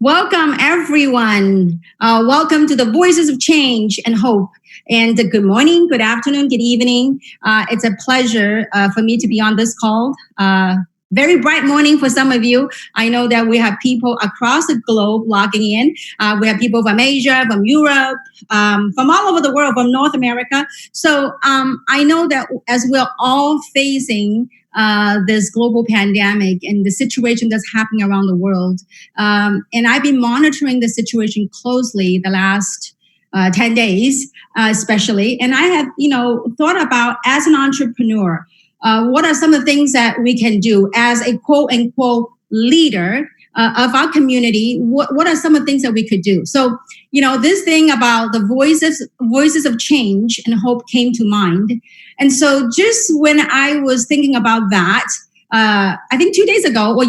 Welcome, everyone. Welcome to the Voices of Change and Hope. And good morning, good afternoon, good evening. It's a pleasure for me to be on this call. Very bright morning for some of you. I know that we have people across the globe logging in. We have people from Asia, from Europe, from all over the world, from North America. So I know that as we're all facing this global pandemic and the situation that's happening around the world, and I've been monitoring the situation closely the last 10 days, especially. And I have, thought about as an entrepreneur, what are some of the things that we can do as a quote unquote leader of our community? What are some of the things that we could do? So, this thing about the voices of change and hope came to mind. And so just when I was thinking about that, I think 2 days ago,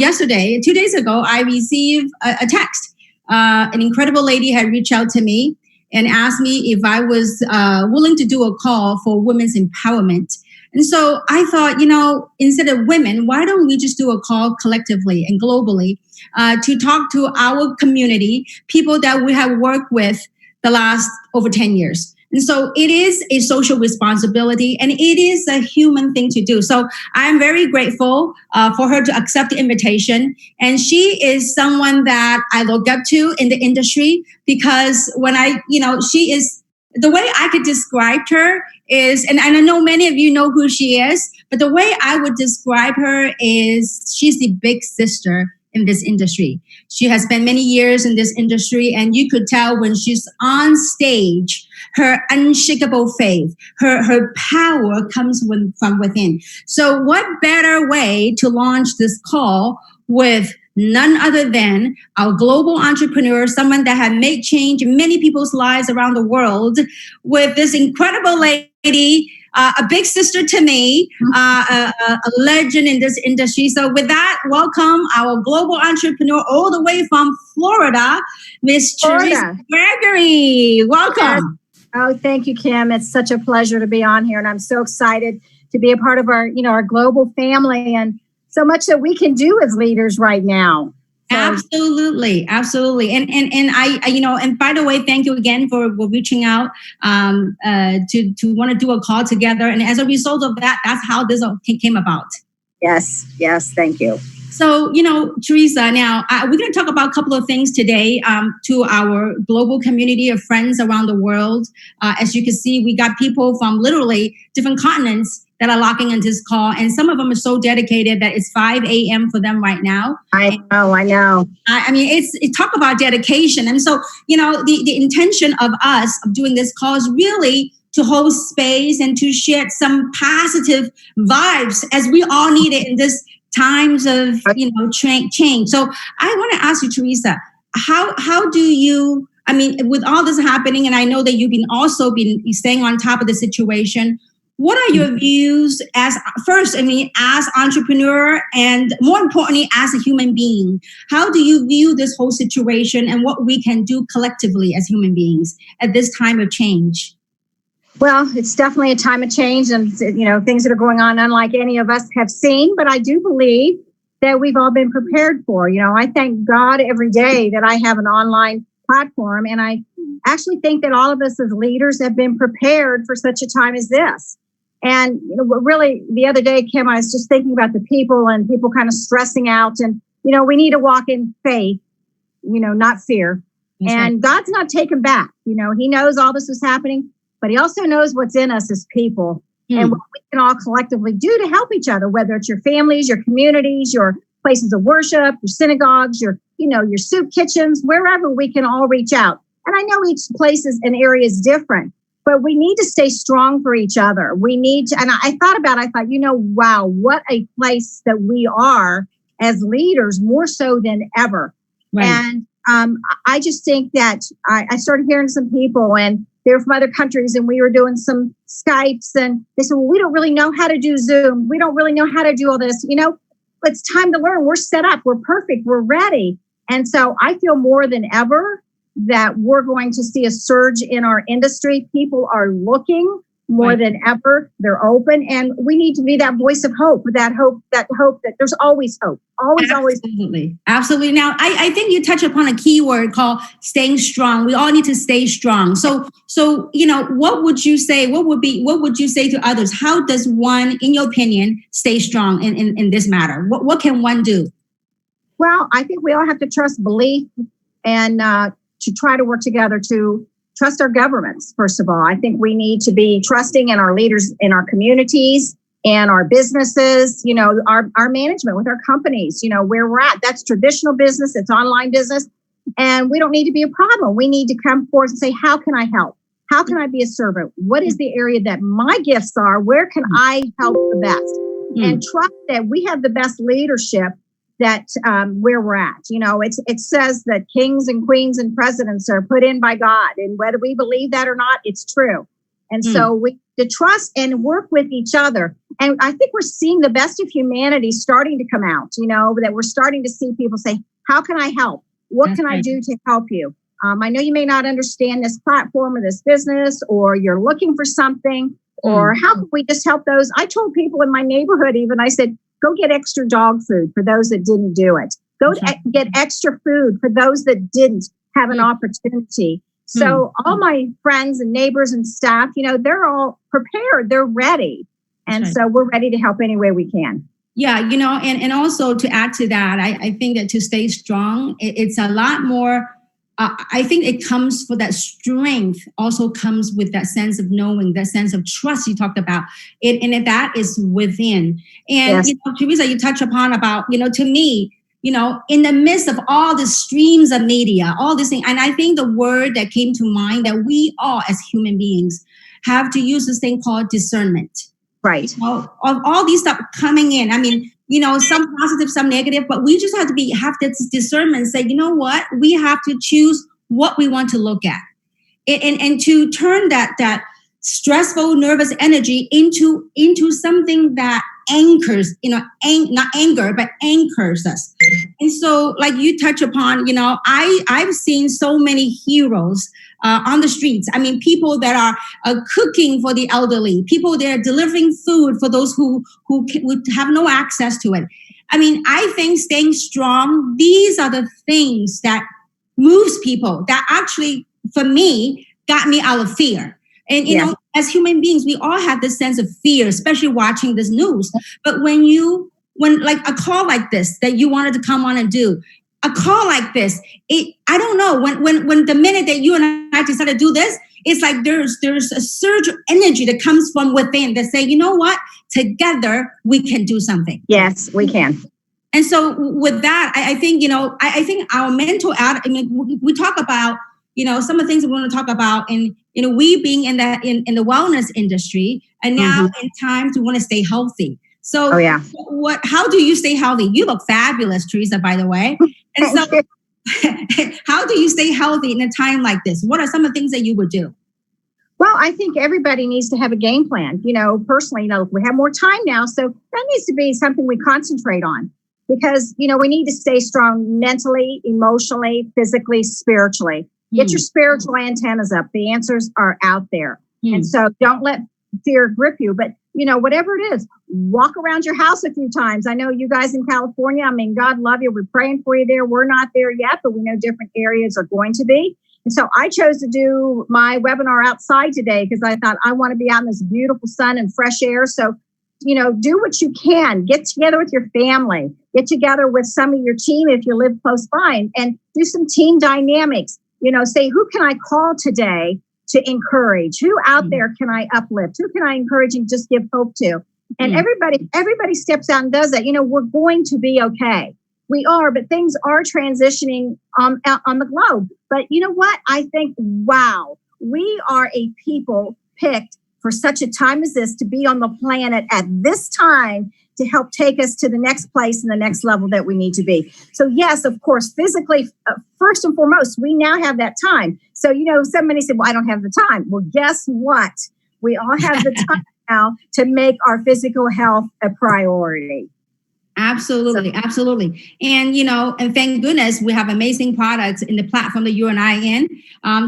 I received a text. An incredible lady had reached out to me and asked me if I was willing to do a call for women's empowerment. And so I thought, instead of women, why don't we just do a call collectively and globally to talk to our community, people that we have worked with the last over 10 years. And so it is a social responsibility and it is a human thing to do. So I'm very grateful for her to accept the invitation. And she is someone that I look up to in the industry because she is, the way I could describe her is, and I know many of you know who she is, but the way I would describe her is she's the big sister in this industry. She has spent many years in this industry, and you could tell when she's on stage, her unshakable faith, her power comes from within. So what better way to launch this call with none other than our global entrepreneur, someone that had made change in many people's lives around the world, with this incredible lady, a big sister to me, a legend in this industry. So with that, welcome our global entrepreneur all the way from Florida, Miss Theresa Gregory. Welcome. Yes. Oh, thank you, Kim. It's such a pleasure to be on here, and I'm so excited to be a part of our global family and so much that we can do as leaders right now. So. Absolutely. And I and by the way, thank you again for reaching out to want to do a call together. And as a result of that, that's how this came about. Yes, thank you. So, Theresa, now we're going to talk about a couple of things today to our global community of friends around the world. As you can see, we got people from literally different continents that are locking into this call. And some of them are so dedicated that it's 5 a.m. for them right now. I know. I mean, it's talk about dedication. And so, the intention of us of doing this call is really to hold space and to share some positive vibes as we all need it in this times of, change. So I want to ask you, Theresa, how do you, with all this happening, and I know that you've been staying on top of the situation, what are your views as entrepreneur and more importantly, as a human being? How do you view this whole situation and what we can do collectively as human beings at this time of change? Well, it's definitely a time of change and, things that are going on unlike any of us have seen. But I do believe that we've all been prepared for. I thank God every day that I have an online platform. And I actually think that all of us as leaders have been prepared for such a time as this. And really, the other day, Kim, I was just thinking about the people and people kind of stressing out. And, we need to walk in faith, not fear. That's and right. God's not taken back. He knows all this is happening, but he also knows what's in us as people and what we can all collectively do to help each other, whether it's your families, your communities, your places of worship, your synagogues, your soup kitchens, wherever we can all reach out. And I know each place and area is different. But we need to stay strong for each other. We need to, and I thought, wow, what a place that we are as leaders, more so than ever. Right. And I just think that I started hearing some people, and they're from other countries, and we were doing some Skypes, and they said, well, we don't really know how to do Zoom. We don't really know how to do all this. It's time to learn. We're set up. We're perfect. We're ready. And so I feel more than ever that we're going to see a surge in our industry. People are looking more than ever. They're open, and we need to be that voice of hope, that hope that there's always hope. Always. Absolutely. Now, I think you touch upon a key word called staying strong. We all need to stay strong. So, what would you say? What would you say to others? How does one, in your opinion, stay strong in this matter? What can one do? Well, I think we all have to trust belief and to try to work together to trust our governments. First of all, I think we need to be trusting in our leaders in our communities and our businesses, our management with our companies, where we're at. That's traditional business. It's online business. And we don't need to be a problem. We need to come forward and say, how can I help? How can I be a servant? What is the area that my gifts are? Where can I help the best? And trust that we have the best leadership that where we're at. It says that kings and queens and presidents are put in by God. And whether we believe that or not, it's true. And so we to trust and work with each other. And I think we're seeing the best of humanity starting to come out, that we're starting to see people say, how can I help? What can I do to help you? I know you may not understand this platform or this business, or you're looking for something, or how can we just help those? I told people in my neighborhood, I said, go get extra dog food for those that didn't do it. Go get extra food for those that didn't have an opportunity. So all my friends and neighbors and staff, they're all prepared. They're ready. And so we're ready to help any way we can. Yeah, and also to add to that, I think that to stay strong, it's a lot more. I think it comes for that strength, also comes with that sense of knowing, that sense of trust you talked about. And that is within. And, Theresa, you touch upon about, to me, in the midst of all the streams of media, all this thing, and I think the word that came to mind that we all as human beings have to use this thing called discernment. Right. Of all these stuff coming in. I mean, some positive, some negative, but we just have to have this discernment, say, you know what, we have to choose what we want to look at. And to turn that stressful, nervous energy into something that anchors, not anger, but anchors us. And so, like you touch upon, I've seen so many heroes on the streets. I mean, people that are cooking for the elderly, people that are delivering food for those who would have no access to it. I mean, I think staying strong, these are the things that moves people, that actually, for me, got me out of fear. And, as human beings, we all have this sense of fear, especially watching this news. But when like a call like this that you wanted to come on and do, a call like this, I don't know, when the minute that you and I decided to do this, it's like there's a surge of energy that comes from within that say, you know what, together we can do something. Yes, we can. And so with that, I think, I think our mental we talk about, some of the things we want to talk about in, we being in the wellness industry, and now in time to want to stay healthy. So how do you stay healthy? You look fabulous, Theresa, by the way. And so how do you stay healthy in a time like this? What are some of the things that you would do? Well, I think everybody needs to have a game plan. Personally, we have more time now. So that needs to be something we concentrate on, because, we need to stay strong mentally, emotionally, physically, spiritually. Get your spiritual antennas up. The answers are out there. And so don't let fear grip you. But, whatever it is, walk around your house a few times. I know you guys in California, God love you. We're praying for you there. We're not there yet, but we know different areas are going to be. And so I chose to do my webinar outside today because I thought I want to be out in this beautiful sun and fresh air. So, do what you can. Get together with your family. Get together with some of your team if you live close by, and do some team dynamics. Say, who can I call today to encourage? Who out there can I uplift? Who can I encourage and just give hope to? And everybody steps out and does that. We're going to be okay. We are, but things are transitioning on the globe. But you know what? I think, wow, we are a people picked for such a time as this to be on the planet at this time to help take us to the next place and the next level that we need to be. So yes, of course, physically, first and foremost, we now have that time. So, somebody said, well, I don't have the time. Well, guess what? We all have the time now to make our physical health a priority. Absolutely. Absolutely. And, and thank goodness we have amazing products in the platform that you and I in.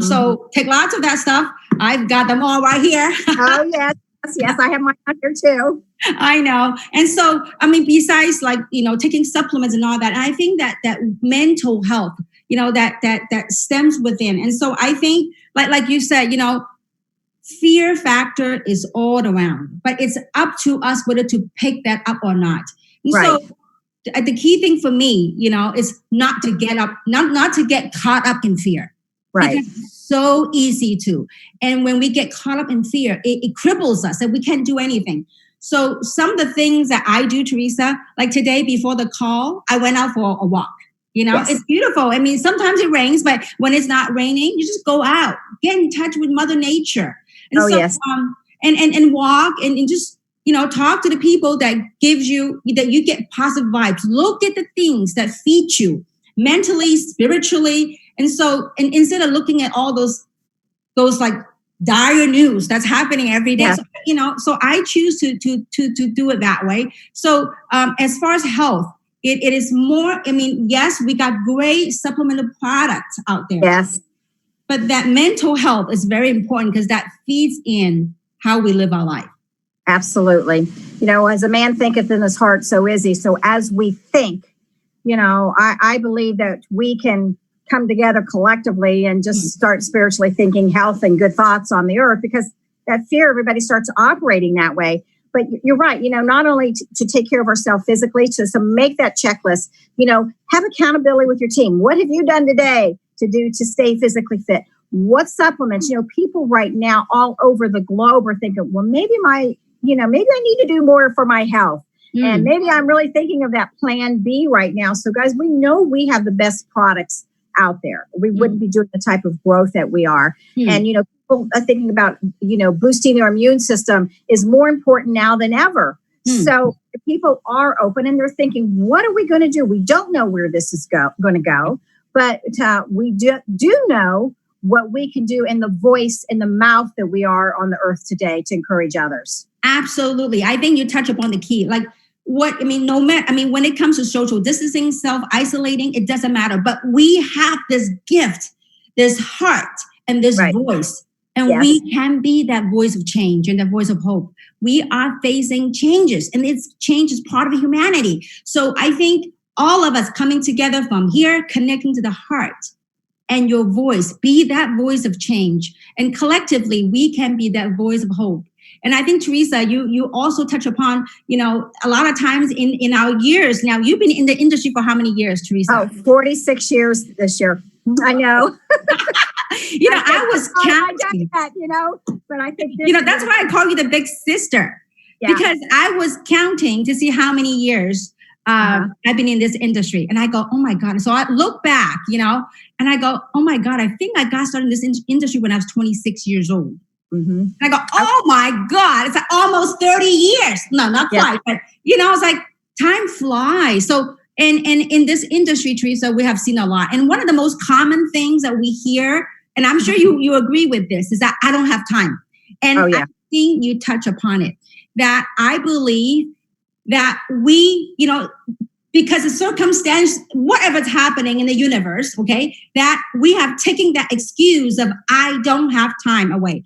So take lots of that stuff, I've got them all right here. Oh, yes. Yes, I have mine out here too. I know. And so, I mean, besides like, taking supplements and all that, I think that mental health, that stems within. And so I think, like you said, fear factor is all around, but it's up to us whether to pick that up or not. And Right. so the key thing for me, is not to get up, not to get caught up in fear. Right. Because it's so easy to. And when we get caught up in fear, it cripples us and we can't do anything. So some of the things that I do, Theresa, like today before the call, I went out for a walk. Yes. It's beautiful. I mean, sometimes it rains, but when it's not raining, you just go out, get in touch with Mother Nature. And yes. And walk and just, talk to the people that gives you, that you get positive vibes. Look at the things that feed you mentally, spiritually. And so, and instead of looking at all those like dire news that's happening every day, Yeah. so I choose to do it that way. So as far as health, it is more. I mean, yes, we got great supplemental products out there. Yes. But that mental health is very important because that feeds in how we live our life. Absolutely. As a man thinketh in his heart, so is he. So as we think, I believe that we can come together collectively and just start spiritually thinking health and good thoughts on the earth, because that fear, everybody starts operating that way. But you're right, not only to take care of ourselves physically, to make that checklist, have accountability with your team. What have you done today to stay physically fit? What supplements? People right now all over the globe are thinking, well, maybe maybe I need to do more for my health. And maybe I'm really thinking of that plan B right now. So guys, we know we have the best products out there. We wouldn't be doing the type of growth that we are. And, people are thinking about, boosting their immune system is more important now than ever. So people are open and they're thinking, what are we going to do? We don't know where this is going to go, but we do know what we can do in the voice, in the mouth that we are on the earth today to encourage others. Absolutely. I think you touch upon the key. Like when it comes to social distancing, self-isolating, it doesn't matter. But we have this gift, this heart, and this voice. And we can be that voice of change and that voice of hope. We are facing changes, and change is part of humanity. So I think all of us coming together from here, connecting to the heart and your voice, be that voice of change. And collectively, we can be that voice of hope. And I think, Theresa, you also touch upon, a lot of times in our years. Now, you've been in the industry for how many years, Theresa? 46 years this year. I know. I was counting. But I think that's why I call you the big sister. Yeah. Because I was counting to see how many years I've been in this industry. And I go, oh my God. So I look back, and I go, oh my God, I think I got started in this industry when I was 26 years old. And I go, oh my God, it's like almost 30 years. No, not quite. But, it's like time flies. So, and in this industry, Theresa, we have seen a lot. And one of the most common things that we hear, and I'm sure you agree with this, is that I don't have time. And I think you touch upon it, that I believe that we, because the circumstance, whatever's happening in the universe, okay, that we have taken that excuse of I don't have time away.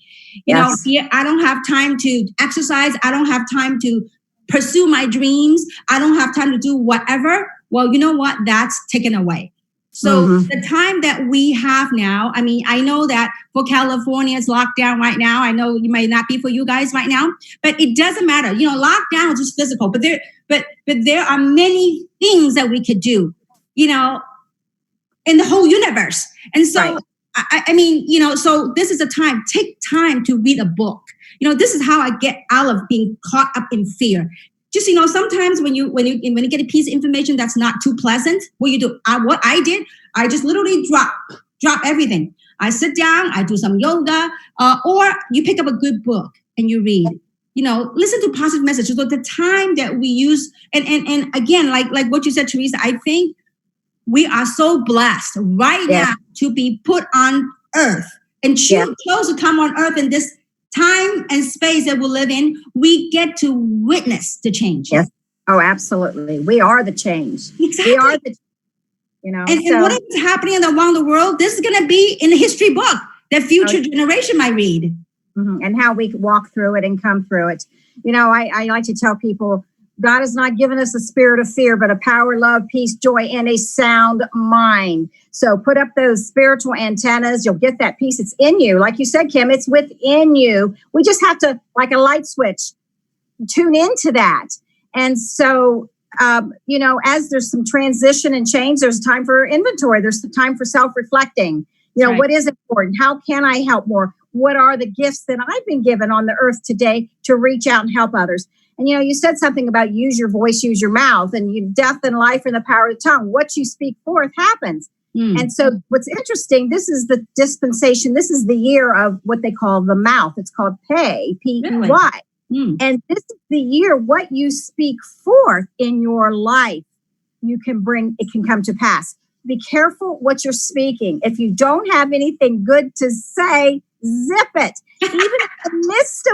I don't have time to exercise. I don't have time to pursue my dreams. I don't have time to do whatever. Well, you know what? That's taken away. So the time that we have now, I mean, I know that for California, it's locked down right now. I know it might not be for you guys right now, but it doesn't matter. Lockdown is just physical, but there are many things that we could do, in the whole universe. And so, I mean, so this is a time, take time to read a book. This is how I get out of being caught up in fear. Just, sometimes when you get a piece of information that's not too pleasant, what you do, what I did, I just literally drop everything. I sit down, I do some yoga, or you pick up a good book and you read. Listen to positive messages. So the time that we use, and again, like what you said, Theresa, I think we are so blessed right now to be put on earth and chose to come on earth in this time and space that we live in. We get to witness the change. Yes. Oh, absolutely. We are the change. Exactly. We are the, and what is happening around the world? This is going to be in the history book. the future generation might read. And how we walk through it and come through it. I like to tell people, God has not given us a spirit of fear, but a power, love, peace, joy, and a sound mind. So put up those spiritual antennas. You'll get that peace. It's in you. Like you said, Kim, it's within you. We just have to, like a light switch, tune into that. And so, as there's some transition and change, there's time for inventory. There's the time for self-reflecting. Right. What is important? How can I help more? What are the gifts that I've been given on the earth today to reach out and help others? And, you said something about use your voice, use your mouth, and death and life in the power of the tongue. What you speak forth happens. And so what's interesting, this is the dispensation. This is the year of what they call the mouth. It's called Pei, P-E-Y. And this is the year, what you speak forth in your life, it can come to pass. Be careful what you're speaking. If you don't have anything good to say, zip it. Even in the midst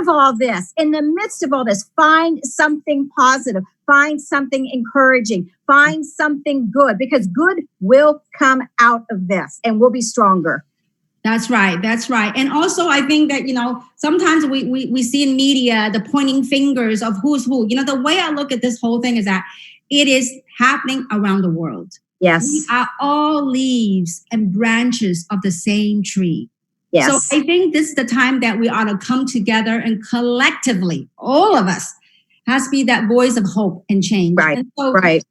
of all this, find something positive, find something encouraging, find something good, because good will come out of this and we'll be stronger. That's right. And also, I think that, sometimes we see in media the pointing fingers of who's who. The way I look at this whole thing is that it is happening around the world. Yes. We are all leaves and branches of the same tree. Yes. So I think this is the time that we ought to come together and collectively, all of us, has to be that voice of hope and change. Right. And so, right.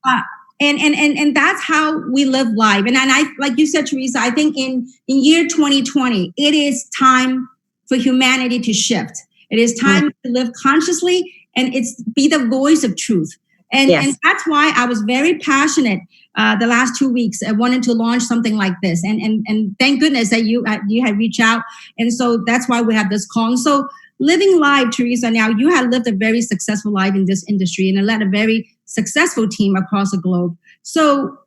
And that's how we live life. And I, like you said, Theresa, I think in year 2020, it is time for humanity to shift. It is time to live consciously, and be the voice of truth. And that's why I was very passionate the last 2 weeks. I wanted to launch something like this. And thank goodness that you had reached out. And so that's why we have this call. And so living life, Theresa, now you have lived a very successful life in this industry and led a very successful team across the globe. So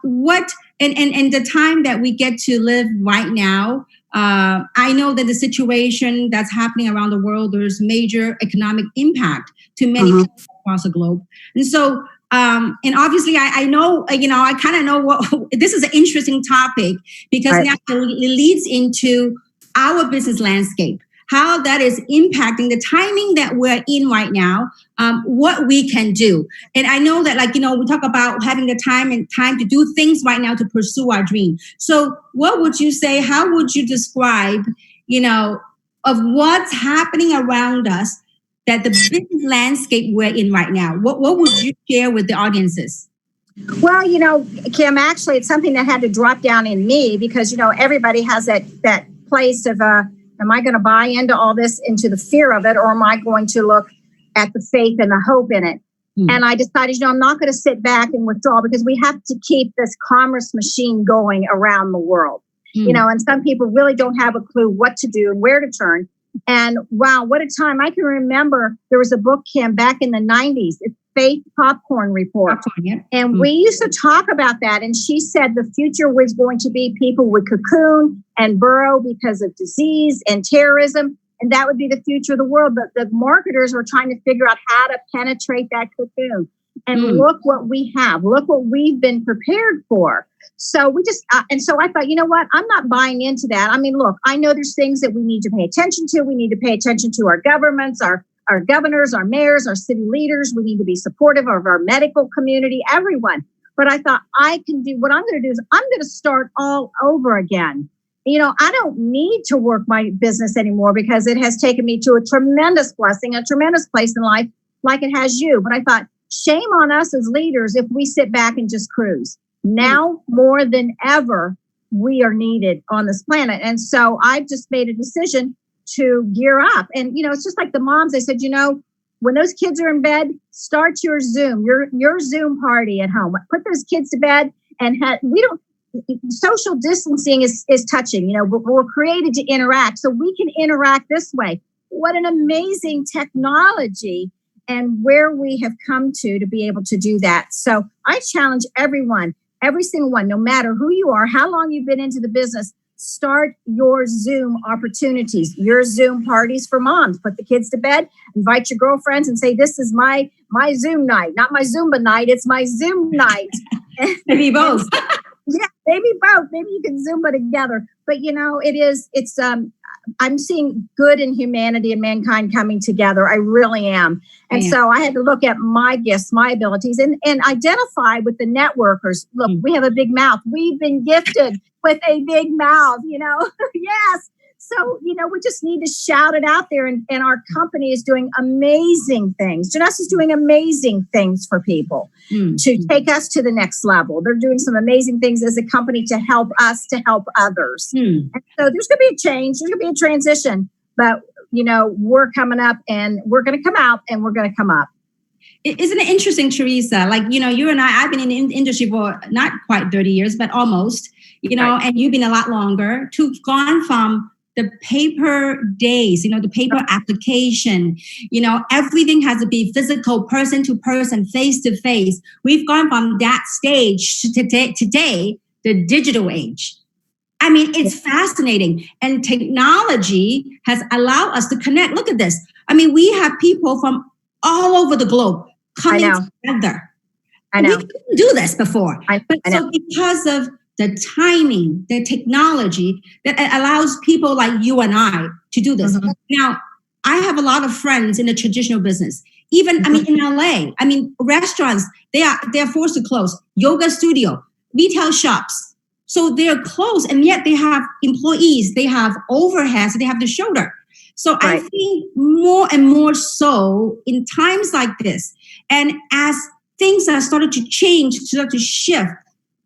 what and the time that we get to live right now, I know that the situation that's happening around the world, there's major economic impact to many people across the globe. And so, and obviously I know, I kind of know what, this is an interesting topic because now it leads into our business landscape, how that is impacting the timing that we're in right now, what we can do. And I know that, we talk about having the time to do things right now to pursue our dream. So what would you say, how would you describe, of what's happening around us, that the business landscape we're in right now? What would you share with the audiences? Well, Kim, actually, it's something that had to drop down in me because, everybody has that place of, am I going to buy into all this, into the fear of it, or am I going to look at the faith and the hope in it? And I decided, I'm not going to sit back and withdraw because we have to keep this commerce machine going around the world. And some people really don't have a clue what to do and where to turn. And wow, what a time. I can remember there was a book, Kim, back in the 90s. It's Faith Popcorn Report. And we used to talk about that. And she said the future was going to be people would cocoon and burrow because of disease and terrorism. And that would be the future of the world. But the marketers were trying to figure out how to penetrate that cocoon. And look what we have. Look what we've been prepared for. So we just, and so I thought, you know what? I'm not buying into that. I mean, look, I know there's things that we need to pay attention to. We need to pay attention to our governments, our governors, our mayors, our city leaders. We need to be supportive of our medical community, everyone. But I thought what I'm going to do is I'm going to start all over again. I don't need to work my business anymore because it has taken me to a tremendous blessing, a tremendous place in life like it has you. But I thought, shame on us as leaders if we sit back and just cruise. Now, more than ever, we are needed on this planet. And so I've just made a decision to gear up. And, it's just like the moms, they said, when those kids are in bed, start your Zoom, your Zoom party at home. Put those kids to bed and social distancing is touching. We're created to interact, so we can interact this way. What an amazing technology and where we have come to be able to do that. So I challenge everyone, every single one, no matter who you are, how long you've been into the business, start your Zoom opportunities, your Zoom parties for moms. Put the kids to bed, invite your girlfriends and say, this is my Zoom night, not my Zumba night. It's my Zoom night. Maybe both. Yeah, maybe both. Maybe you can Zumba together. But I'm seeing good in humanity and mankind coming together. I really am. And so I had to look at my gifts, my abilities, and identify with the networkers. Look, we have a big mouth. We've been gifted with a big mouth, Yes. So, we just need to shout it out there. And our company is doing amazing things. Janessa is doing amazing things for people to take us to the next level. They're doing some amazing things as a company to help us to help others. And so there's going to be a change. There's going to be a transition. But, we're coming up and we're going to come out and we're going to come up. Isn't it interesting, Theresa? Like, you and I've been in the industry for not quite 30 years, but almost, right. And you've been a lot longer, to gone from the paper days, the paper application, everything has to be physical, person to person, face to face. We've gone from that stage to today, the digital age. I mean, it's fascinating. And technology has allowed us to connect. Look at this. I mean, we have people from all over the globe coming together. I know. We couldn't do this before. So because of the timing, the technology that allows people like you and I to do this. Now, I have a lot of friends in the traditional business. Even, in LA, restaurants, they're forced to close. Yoga studio, retail shops. So they're closed, and yet they have employees, they have overheads, they have the shoulder. So I think more and more so in times like this, and as things are started to change, start to shift,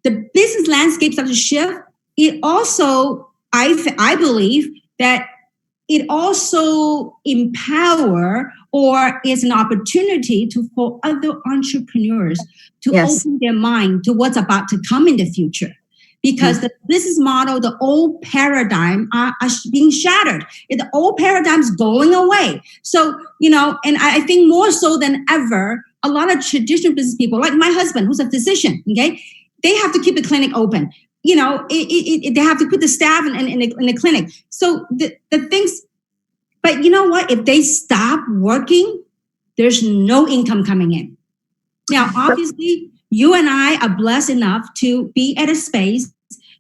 the business landscape started to shift. It also, I believe that it also empower or is an opportunity for other entrepreneurs to open their mind to what's about to come in the future. Because the business model, the old paradigm are being shattered. The old paradigm's going away. So, and I think more so than ever, a lot of traditional business people, like my husband, who's a physician, okay, they have to keep the clinic open. They have to put the staff in the clinic. So the things, but you know what? If they stop working, there's no income coming in. Now, obviously, you and I are blessed enough to be at a space,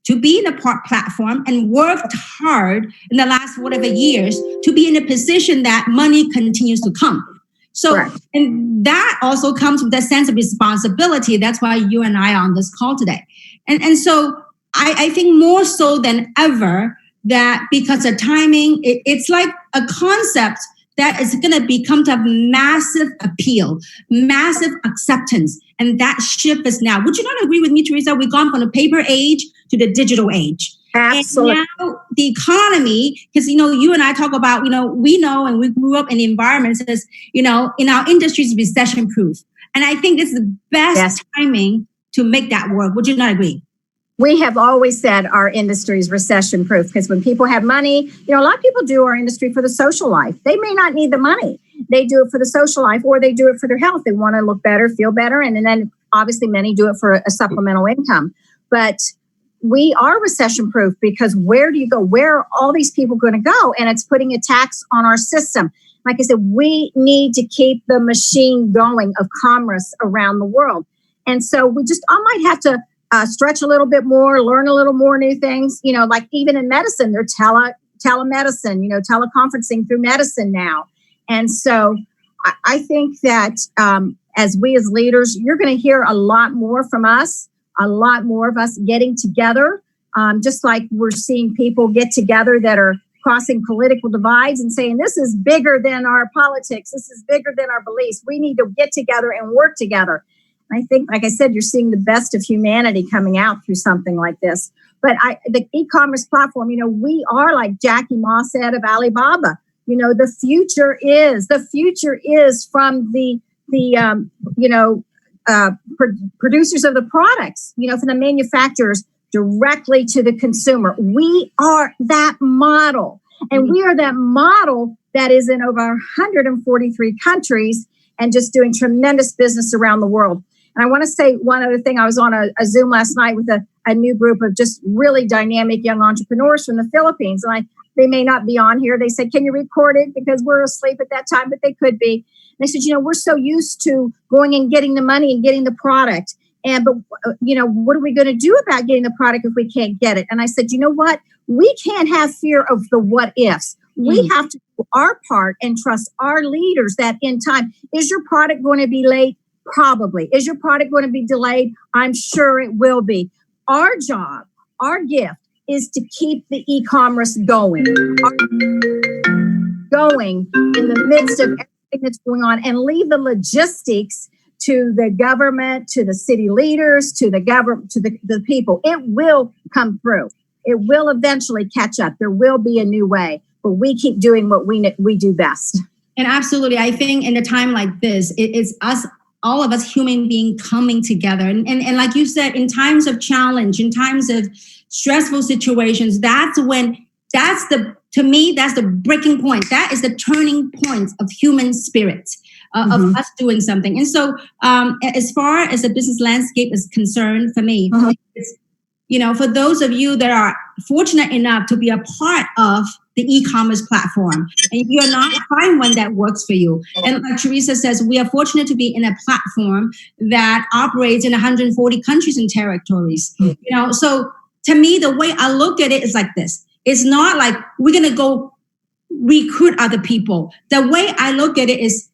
to be in a platform and worked hard in the last whatever years to be in a position that money continues to come. So, and that also comes with a sense of responsibility. That's why you and I are on this call today. And so I think more so than ever that because of timing, it's like a concept that is going to become to have massive appeal, massive acceptance. And that shift is now. Would you not agree with me, Theresa? We've gone from the paper age to the digital age. Absolutely. And now the economy, because, you and I talk about, we know and we grew up in environments that's, in our industry is recession proof. And I think this is the best timing to make that work. Would you not agree? We have always said our industry is recession proof because when people have money, a lot of people do our industry for the social life. They may not need the money. They do it for the social life or they do it for their health. They want to look better, feel better. And then obviously many do it for a supplemental income. But we are recession proof because where do you go? Where are all these people going to go? And it's putting a tax on our system. Like I said, we need to keep the machine going of commerce around the world. And so I might have to stretch a little bit more, learn a little more new things, like even in medicine, they're telemedicine, teleconferencing through medicine now. And so I think that as we as leaders, you're going to hear a lot more from us, a lot more of us getting together, just like we're seeing people get together that are crossing political divides and saying, this is bigger than our politics. This is bigger than our beliefs. We need to get together and work together. I think, like I said, you're seeing the best of humanity coming out through something like this. But the e-commerce platform, we are like Jackie Ma said of Alibaba. The future is from the producers of the products, from the manufacturers directly to the consumer. We are that model, and we are that model that is in over 143 countries and just doing tremendous business around the world. And I want to say one other thing. I was on a Zoom last night with a new group of just really dynamic young entrepreneurs from the Philippines. And they may not be on here. They said, can you record it? Because we're asleep at that time, but they could be. And they said, we're so used to going and getting the money and getting the product. but what are we going to do about getting the product if we can't get it? And I said, you know what? We can't have fear of the what ifs. We have to do our part and trust our leaders that in time, is your product going to be late? Probably. Is your product going to be delayed? I'm sure it will be. Our job, our gift is to keep the e-commerce going in the midst of everything that's going on, and leave the logistics to the government, to the city leaders, to the government, to the people. It will come through. It will eventually catch up. There will be a new way, but we keep doing what we do best. And absolutely, I think in a time like this, it's us, all of us human beings coming together. And like you said, in times of challenge, in times of stressful situations, to me, that's the breaking point. That is the turning point of human spirit, of us doing something. And so as far as the business landscape is concerned, for me, it's, for those of you that are fortunate enough to be a part of the e-commerce platform, and if you're not, find one that works for you. And like Theresa says, we are fortunate to be in a platform that operates in 140 countries and territories. So to me, the way I look at it is like this. It's not like we're going to go recruit other people. The way I look at it is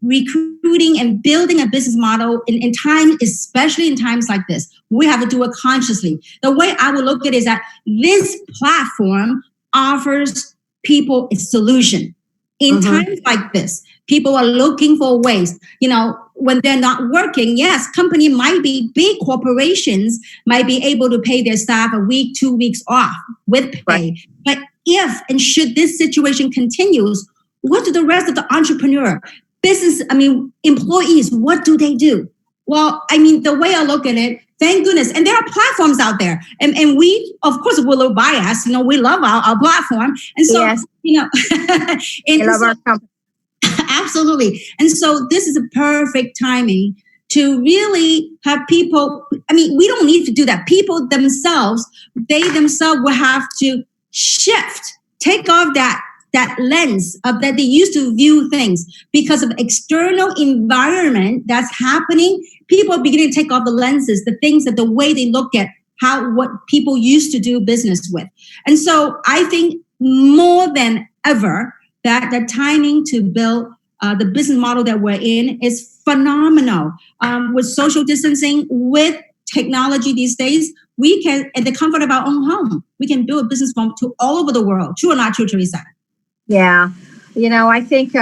recruiting and building a business model in time, especially in times like this, we have to do it consciously. The way I would look at it is that this platform offers people a solution. In times like this, people are looking for ways, when they're not working. Yes, company might be, big corporations might be able to pay their staff a week, 2 weeks off with pay. Right. But if and should this situation continues, what do the rest of the employees, what do they do? Well, the way I look at it, thank goodness. And there are platforms out there. And we, of course, we're a little biased. We love our platform. And so, yes. and love our company. Absolutely. And so this is a perfect timing to really have people. We don't need to do that. People themselves, will have to shift, take off that lens of that they used to view things because of external environment that's happening. People are beginning to take off the lenses, the things that the way they look at what people used to do business with. And so I think more than ever that the timing to build the business model that we're in is phenomenal. With social distancing, with technology these days, we can, at the comfort of our own home, we can build a business from to all over the world. True or not true, Theresa? Yeah. I think,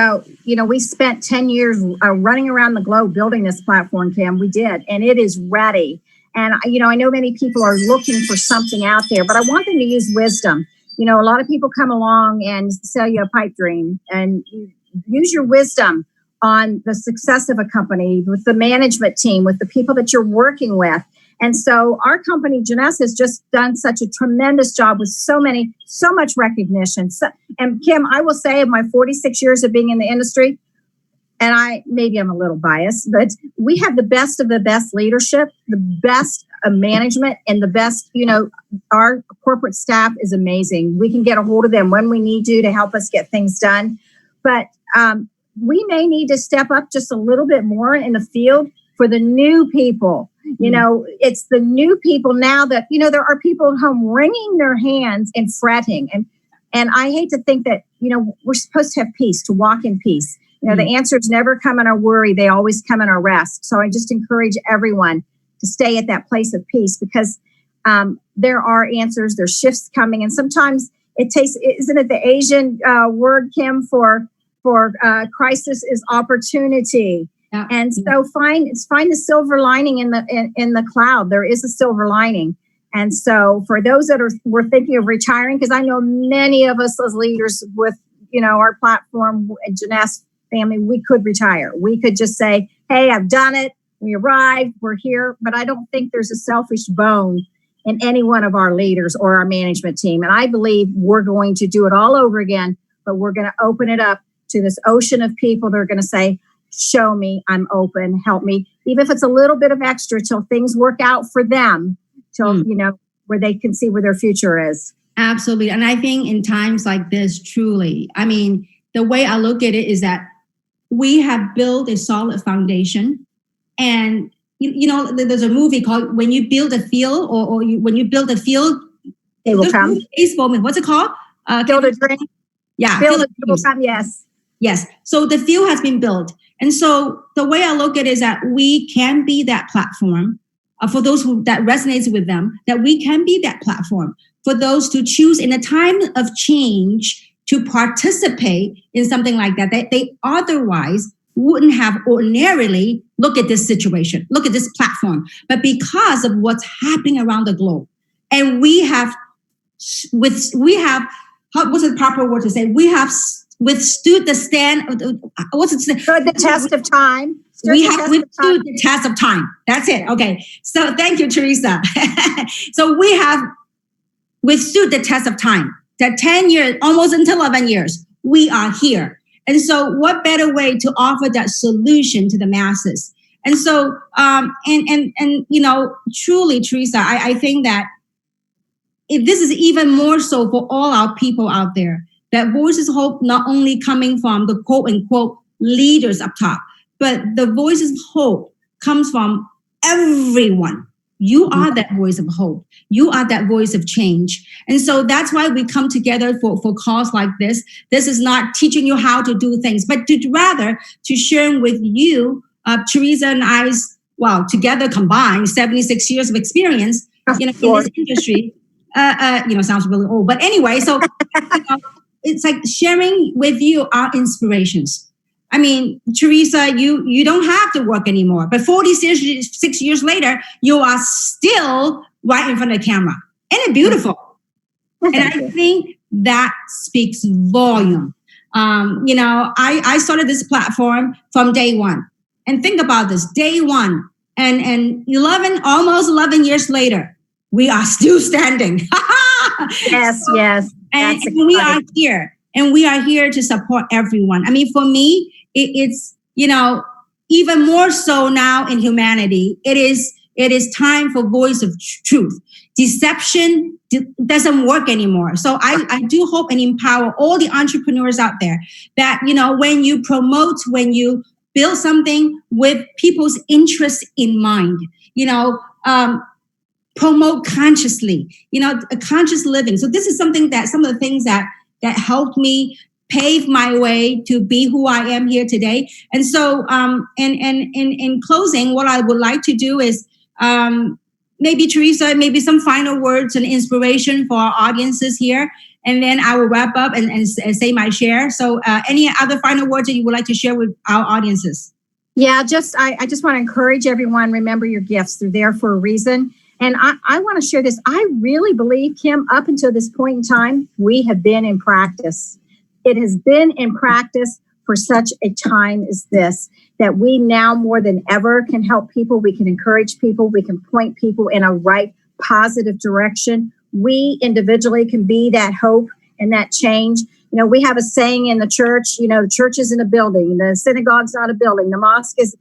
we spent 10 years running around the globe building this platform, Kim. We did. And it is ready. And, I know many people are looking for something out there, but I want them to use wisdom. A lot of people come along and sell you a pipe dream, and use your wisdom on the success of a company, with the management team, with the people that you're working with. And so our company, Janessa, has just done such a tremendous job with so much recognition. And Kim, I will say, of my 46 years of being in the industry, and I'm a little biased, but we have the best of the best leadership, the best management, and the best, our corporate staff is amazing. We can get a hold of them when we need to help us get things done. But we may need to step up just a little bit more in the field for the new people. It's the new people now that, there are people at home wringing their hands and fretting. And I hate to think that, we're supposed to have peace, to walk in peace. The answers never come in our worry. They always come in our rest. So I just encourage everyone to stay at that place of peace, because there are answers, there's shifts coming. And sometimes isn't it the Asian word, Kim, for crisis is opportunity. Yeah. And so find the silver lining in the cloud. There is a silver lining. And so for those that were thinking of retiring, because I know many of us as leaders with, our platform, Janessa family, we could retire. We could just say, hey, I've done it. We arrived. We're here. But I don't think there's a selfish bone in any one of our leaders or our management team. And I believe we're going to do it all over again, but we're going to open it up to this ocean of people that are going to say, show me, I'm open, help me, even if it's a little bit of extra till things work out for them, till, where they can see where their future is. Absolutely. And I think in times like this, truly, the way I look at it is that we have built a solid foundation, and there's a movie called When You Build a Field, when you build a field, they will come. Baseball, what's it called? Field of Dreams. Yeah, Field of Dreams. Yes. Yes. So the field has been built. And so the way I look at it is that we can be that platform for those that resonates with them, that we can be that platform for those to choose in a time of change to participate in something like that they otherwise wouldn't have ordinarily look at this situation, look at this platform. But because of what's happening around the globe, and we have, what's the proper word to say? We have withstood the the test of time. We have withstood the test of time. That's it. Okay. So thank you, Theresa. So we have withstood the test of time. That 10 years, almost until 11 years, we are here. And so what better way to offer that solution to the masses? And so, truly, Theresa, I think that if this is even more so for all our people out there, that Voices of Hope not only coming from the quote unquote leaders up top, but the Voices of Hope comes from everyone. You are that voice of hope. You are that voice of change. And so that's why we come together for calls like this. This is not teaching you how to do things, but rather to share with you, Theresa and I's, together combined 76 years of experience, in this industry. Sounds really old, but anyway, so it's like sharing with you our inspirations. I mean, Theresa, you don't have to work anymore, but 46 years later, you are still right in front of the camera. Isn't it beautiful? And I think that speaks volume. I started this platform from day one. And think about this, day one, and almost 11 years later, we are still standing. Yes. And we are here. And we are here to support everyone. I mean, for me, it's even more so now in humanity. It is time for voice of truth. Deception doesn't work anymore. So I do hope and empower all the entrepreneurs out there that when you promote, when you build something with people's interests in mind, promote consciously, a conscious living. So this is something that some of the things that helped me pave my way to be who I am here today. And so, in closing, what I would like to do is maybe Theresa, maybe some final words and inspiration for our audiences here. And then I will wrap up and say my share. So any other final words that you would like to share with our audiences? Yeah, I just want to encourage everyone, remember your gifts. They're there for a reason. And I want to share this. I really believe, Kim, up until this point in time, we have been in practice. It has been in practice for such a time as this, that we now more than ever can help people. We can encourage people. We can point people in a right, positive direction. We individually can be that hope and that change. We have a saying in the church, the church isn't a building. The synagogue's not a building. The mosque is,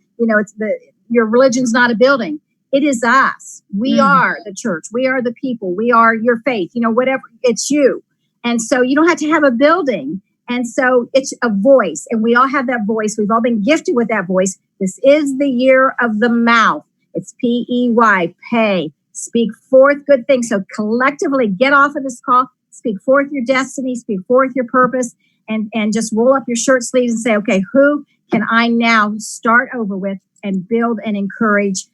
your religion's not a building. It is us. We are the church. We are the people. We are your faith, whatever, it's you. And so you don't have to have a building. And so it's a voice, and we all have that voice. We've all been gifted with that voice. This is the year of the mouth. It's PEY, pay. Speak forth good things. So collectively get off of this call, speak forth your destiny, speak forth your purpose, and just roll up your shirt sleeves and say, okay, who can I now start over with and build and encourage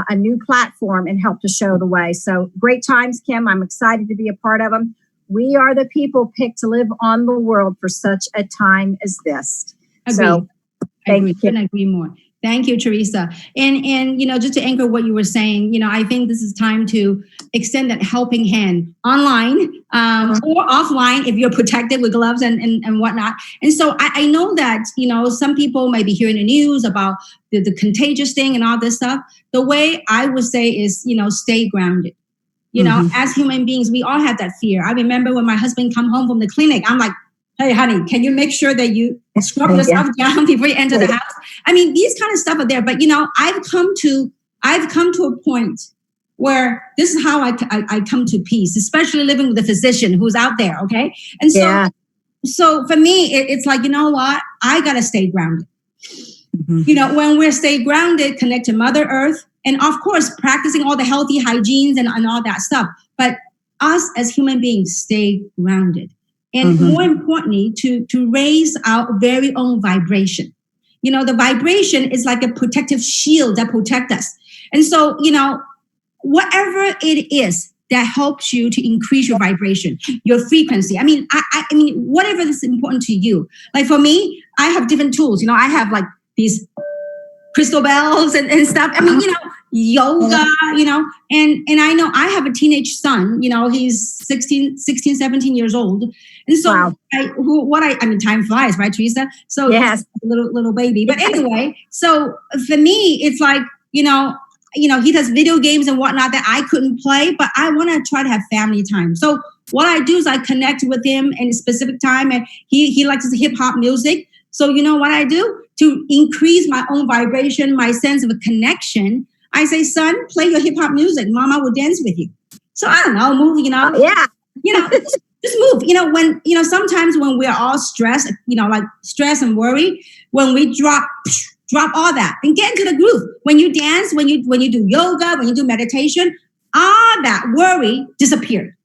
a new platform and help to show the way. So great times, Kim. I'm excited to be a part of them. We are the people picked to live on the world for such a time as this. Agreed. So thank you, Kim. Couldn't agree more. Thank you, Theresa. And just to anchor what you were saying, I think this is time to extend that helping hand online or offline if you're protected with gloves and whatnot. And so I know that, some people might be hearing the news about the contagious thing and all this stuff. The way I would say is, stay grounded. As human beings, we all have that fear. I remember when my husband come home from the clinic, I'm like, hey, honey, can you make sure that you scrub yourself down before you enter the house? I mean, these kind of stuff are there. But, I've come to a point where this is how I come to peace, especially living with a physician who's out there. Okay. And so for me, it's like, you know what? I got to stay grounded. When we're stay grounded, connect to Mother Earth, and of course, practicing all the healthy hygienes and all that stuff. But us as human beings stay grounded. And more importantly, to raise our very own vibration. The vibration is like a protective shield that protects us. And so, whatever it is that helps you to increase your vibration, your frequency. I mean, I mean, whatever is important to you. Like for me, I have different tools. I have like these crystal bells and stuff. I mean, yoga, and I know I have a teenage son, he's 16, 17 years old. And so wow. I mean, time flies, right, Theresa? So yes, little baby. But anyway, so for me, it's like, he does video games and whatnot that I couldn't play, but I want to try to have family time. So what I do is I connect with him in a specific time, and he likes hip hop music. So you know what I do to increase my own vibration, my sense of a connection? I say, son, play your hip hop music. Mama will dance with you. So I don't know, move, yeah, just move. When sometimes when we're all stressed, like stress and worry, when we drop all that and get into the groove. When you dance, when you do yoga, when you do meditation, all that worry disappeared.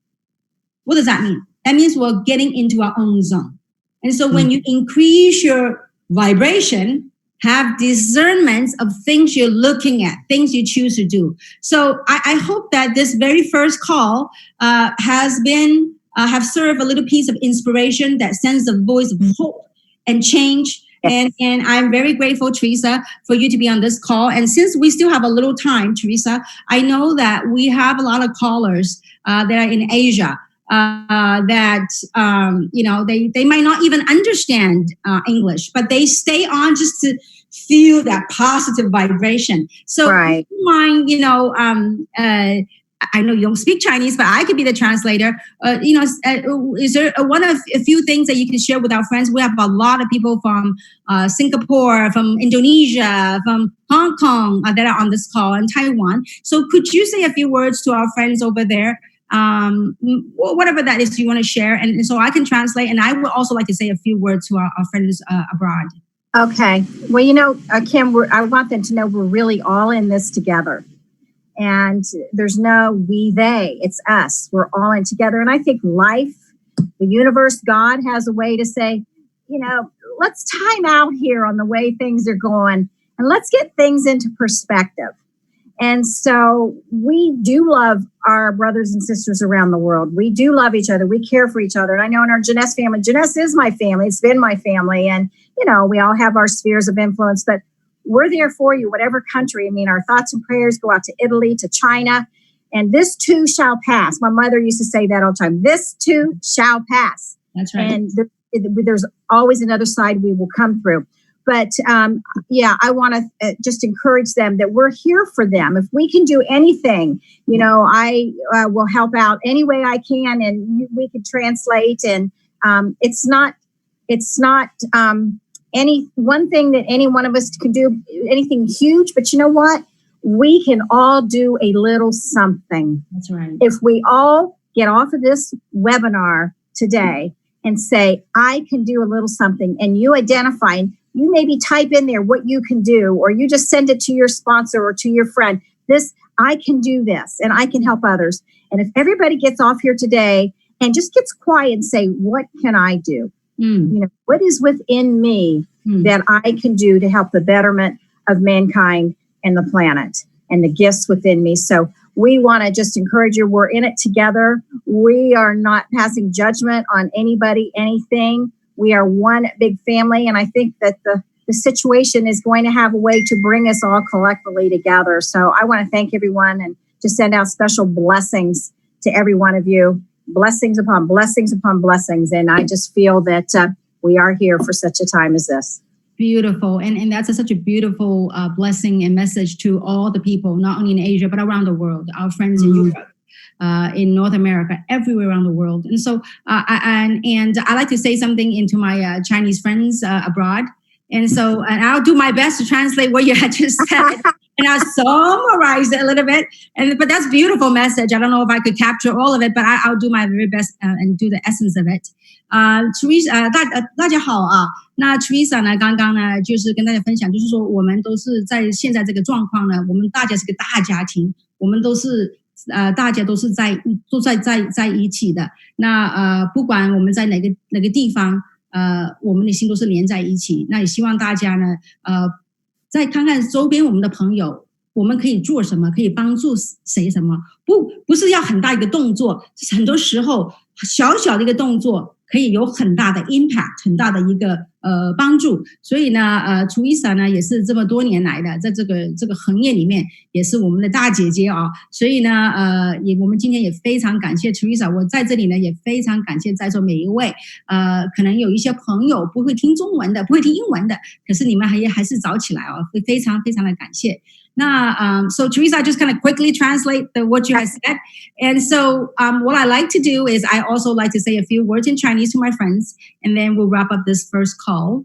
What does that mean? That means we're getting into our own zone. And so when you increase your vibration, have discernment of things you're looking at, things you choose to do. So I hope that this very first call has been, have served a little piece of inspiration that sends the voice of hope and change. And I'm very grateful, Theresa, for you to be on this call. And since we still have a little time, Theresa, I know that we have a lot of callers that are in Asia. That they might not even understand English, but they stay on just to feel that positive vibration. So, right. If you mind, I know you don't speak Chinese, but I could be the translator. Is there one of a few things that you can share with our friends? We have a lot of people from Singapore, from Indonesia, from Hong Kong that are on this call, and Taiwan. So, could you say a few words to our friends over there? Whatever that is you want to share, and so I can translate, and I would also like to say a few words to our friends abroad. Okay. Well, Kim, I want them to know we're really all in this together, and there's no we, they, it's us. We're all in together. And I think life, the universe, God has a way to say, let's time out here on the way things are going, and let's get things into perspective. And so we do love our brothers and sisters around the world. We do love each other. We care for each other. And I know in our Jeunesse family, Jeunesse is my family. It's been my family. And, we all have our spheres of influence, but we're there for you, whatever country. I mean, our thoughts and prayers go out to Italy, to China, and this too shall pass. My mother used to say that all the time. This too shall pass. That's right. And there's always another side we will come through. But I want to just encourage them that we're here for them. If we can do anything, I will help out any way I can, and we can translate. And it's not any one thing that any one of us can do anything huge. But you know what? We can all do a little something. That's right. If we all get off of this webinar today and say, I can do a little something, and you identify. You maybe type in there what you can do, or you just send it to your sponsor or to your friend. I can do this, and I can help others. And if everybody gets off here today and just gets quiet and say, what can I do? What is within me that I can do to help the betterment of mankind and the planet and the gifts within me? So we want to just encourage you. We're in it together. We are not passing judgment on anybody, anything. We are one big family, and I think that the situation is going to have a way to bring us all collectively together. So I want to thank everyone and just send out special blessings to every one of you. Blessings upon blessings upon blessings. And I just feel that we are here for such a time as this. Beautiful. And that's such a beautiful blessing and message to all the people, not only in Asia, but around the world, our friends in Europe. In North America, everywhere around the world. And so, I like to say something into my Chinese friends abroad. And so, and I'll do my best to translate what you had just said. And I'll summarize it a little bit. But that's a beautiful message. I don't know if I could capture all of it, but I'll do my very best and do the essence of it. Teresa，大家好啊。那 Theresa 呢，刚刚呢就是跟大家分享，就是说我们都是在现在这个状况呢，我们大家是个大家庭，我们都是大家都是在一起的。那不管我们在哪个地方，我们的心都是连在一起。那也希望大家呢，再看看周边我们的朋友，我们可以做什么，可以帮助谁什么，不是要很大一个动作，很多时候小小的一个动作可以有很大的 impact， 很大的一个帮助。所以呢Theresa 呢也是这么多年来的，在这个行业里面也是我们的大姐姐啊。所以呢我们今天也非常感谢 Theresa， 我在这里呢也非常感谢在座每一位。可能有一些朋友不会听中文的，不会听英文的，可是你们还是早起来哦，会非常非常的感谢。那so Theresa, just kind of quickly translate what you have said. And so what I like to do is I also like to say a few words in Chinese to my friends, and then we'll wrap up this first call.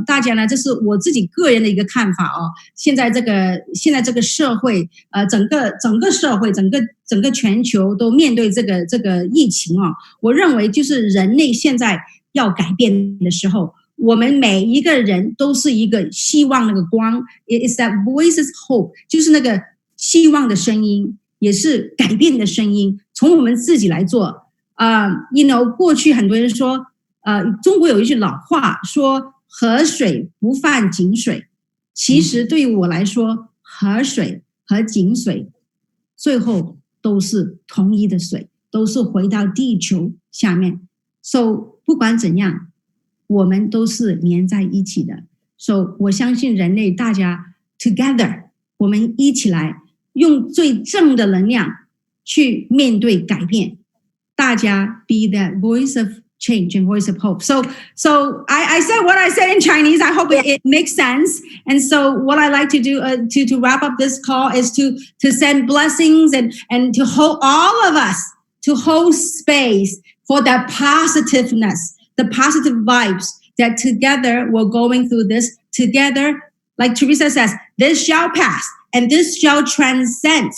大家呢，这是我自己个人的一个看法哦。现在这个社会，整个社会，整个全球都面对这个疫情哦。我认为就是人类现在要改变的时候。我们每一个人都是一个希望那个光 ，It's that voices hope， 就是那个希望的声音，也是改变的声音。从我们自己来做过去很多人说，中国有一句老话说"河水不犯井水"，其实对于我来说，河水和井水最后都是同一的水，都是回到地球下面。So 不管怎样。我们都是连在一起的 ，so 我相信人类大家 together， 我们一起来用最正的能量去面对改变，大家 be that voice of change and voice of hope. So I said what I said in Chinese. I hope it makes sense. And so what I like to do to wrap up this call is to send blessings and to hold all of us to hold space for that positiveness. The positive vibes that together we're going through this together. Like Theresa says, this shall pass and this shall transcend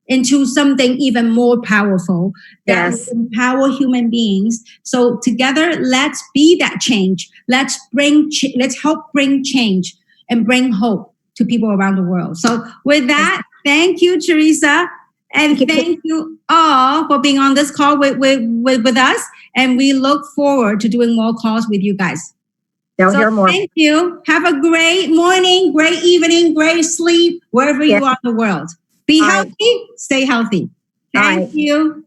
into something even more powerful that will empower human beings. So together, let's be that change. Let's help bring change and bring hope to people around the world. So with that, thank you, Theresa. And thank you all for being on this call with us. And we look forward to doing more calls with you guys. They'll hear more. Thank you. Have a great morning, great evening, great sleep, wherever you are in the world. Be healthy, stay healthy. Thank you.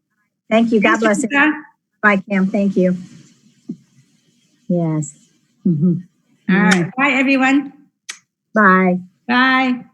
Thank you. God bless you. Bye, Kim. Thank you. Yes. All right. Bye, everyone. Bye. Bye.